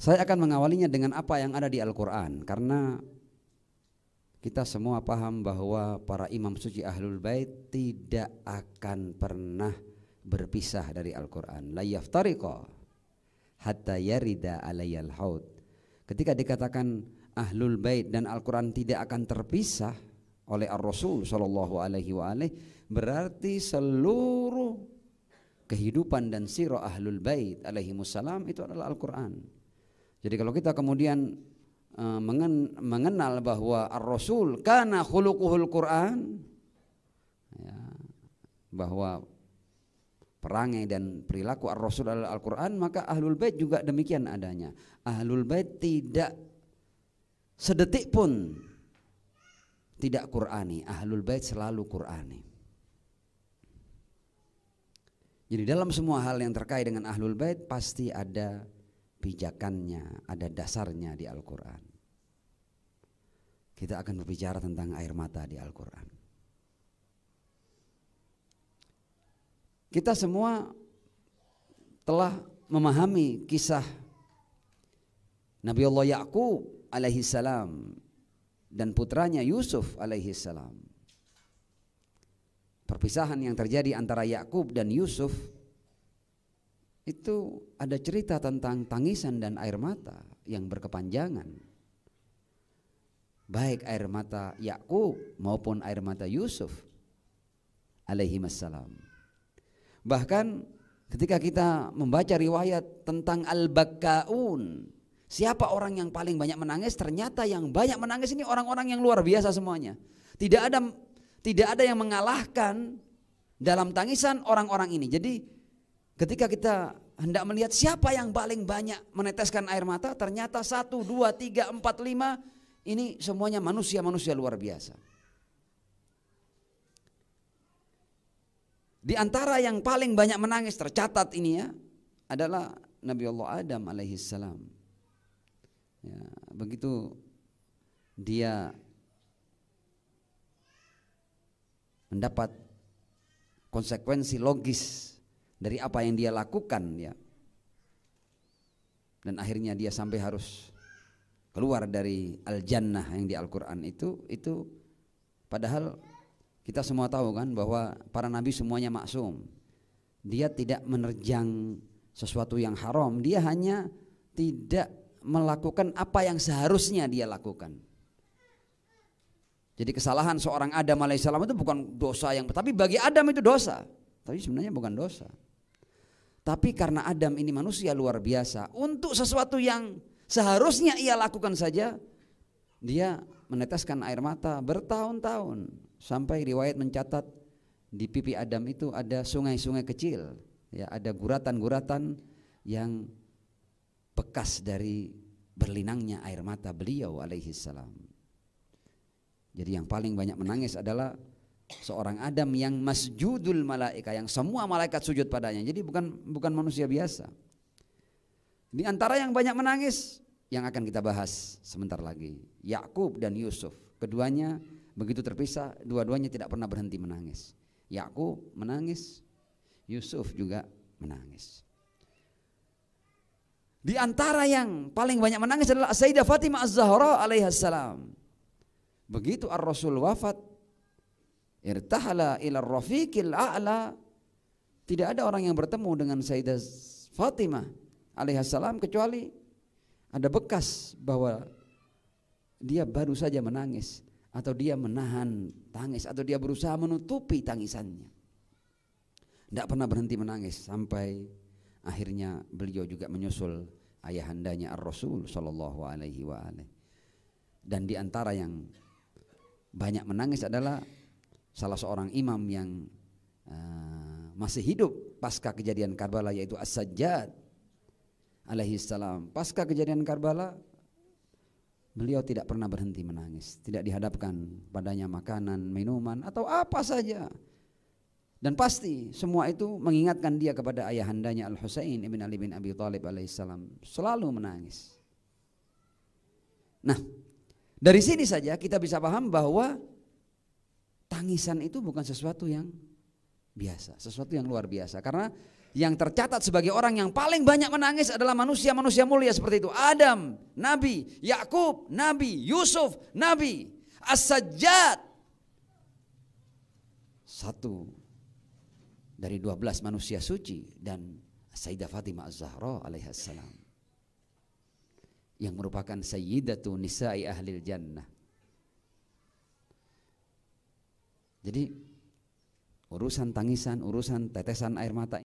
Saya akan mengawalinya dengan apa yang ada di Al-Quran, karena kita semua paham bahwa para imam suci Ahlul Bait tidak akan pernah berpisah dari Al-Quran. La yaftariqa hatta yarida alayyal haud. Ketika dikatakan Ahlul Bait dan Al-Quran tidak akan terpisah oleh Ar-Rasul sallallahu alaihi wa alihi, berarti seluruh kehidupan dan sirah Ahlul Bait alaihimussalam itu adalah Al-Quran. Jadi kalau kita kemudian mengenal bahwa Ar-Rasul kana khuluquhul Quran, ya, bahwa perangai dan perilaku Ar-Rasul adalah Al-Quran, maka Ahlul Bait juga demikian adanya. Ahlul Bait tidak sedetik pun tidak Qurani. Ahlul Bait selalu Qurani. Jadi dalam semua hal yang terkait dengan Ahlul Bait pasti ada pijakannya, ada dasarnya di Al-Quran. Kita akan berbicara tentang air mata di Al-Quran. Kita semua telah memahami kisah Nabi Allah Ya'qub alaihi salam dan putranya Yusuf alaihi salam. Perpisahan yang terjadi antara Ya'qub dan Yusuf itu ada cerita tentang tangisan dan air mata yang berkepanjangan. Baik air mata Ya'qub maupun air mata Yusuf alaihi wassalam. Bahkan ketika kita membaca riwayat tentang Al-Bakkaun, siapa orang yang paling banyak menangis, ternyata yang banyak menangis ini orang-orang yang luar biasa semuanya. Tidak ada yang mengalahkan dalam tangisan orang-orang ini. Jadi ketika kita hendak melihat siapa yang paling banyak meneteskan air mata, ternyata 1, 2, 3, 4, 5 ini semuanya manusia-manusia luar biasa. Di antara yang paling banyak menangis tercatat ini ya adalah Nabi Allah Adam alaihissalam. Ya, begitu dia mendapat konsekuensi logis dari apa yang dia lakukan ya, dan akhirnya dia sampai harus keluar dari al-jannah yang di Al-Quran itu padahal kita semua tahu kan bahwa para nabi semuanya maksum. Dia tidak menerjang sesuatu yang haram, dia hanya tidak melakukan apa yang seharusnya dia lakukan. Jadi kesalahan seorang Adam alaihissalam itu bukan dosa yang, tapi bagi Adam itu dosa, tapi sebenarnya bukan dosa. Tapi karena Adam ini manusia luar biasa, untuk sesuatu yang seharusnya ia lakukan saja, dia meneteskan air mata bertahun-tahun. Sampai riwayat mencatat di pipi Adam itu ada sungai-sungai kecil, ya, ada guratan-guratan yang bekas dari berlinangnya air mata beliau alaihi salam. Jadi yang paling banyak menangis adalah seorang Adam yang masjudul malaika, yang semua malaikat sujud padanya. Jadi bukan manusia biasa. Di antara yang banyak menangis yang akan kita bahas sebentar lagi, Ya'qub dan Yusuf. Keduanya begitu terpisah, dua-duanya tidak pernah berhenti menangis. Ya'qub menangis, Yusuf juga menangis. Di antara yang paling banyak menangis adalah Sayyidah Fatimah Az-Zahra alaihassalam. Begitu Ar-Rasul wafat, irtahala ila rafiqil a'la, tidak ada orang yang bertemu dengan Sayyidah Fatimah alaihassalam kecuali ada bekas bahwa dia baru saja menangis, atau dia menahan tangis, atau dia berusaha menutupi tangisannya. Tidak pernah berhenti menangis sampai akhirnya beliau juga menyusul ayahandanya Ar-Rasul sallallahu alaihi wa alihi. Dan di antara yang banyak menangis adalah salah seorang imam yang masih hidup pasca kejadian Karbala, yaitu As-Sajjad alaihi salam. Pasca kejadian Karbala beliau tidak pernah berhenti menangis, tidak dihadapkan padanya makanan, minuman atau apa saja. Dan pasti semua itu mengingatkan dia kepada ayahandanya Al-Husain ibn Ali bin Abi Thalib alaihissalam, selalu menangis. Nah, dari sini saja kita bisa paham bahwa tangisan itu bukan sesuatu yang biasa, sesuatu yang luar biasa. Karena yang tercatat sebagai orang yang paling banyak menangis adalah manusia-manusia mulia seperti itu. Adam, Nabi, Yakub, Nabi, Yusuf, Nabi, As-Sajjad. Satu dari 12 manusia suci dan Sayyidah Fatimah Az-Zahra alaihissalam yang merupakan Sayyidatu Nisa'i Ahlil Jannah. Jadi urusan tangisan, urusan tetesan air mata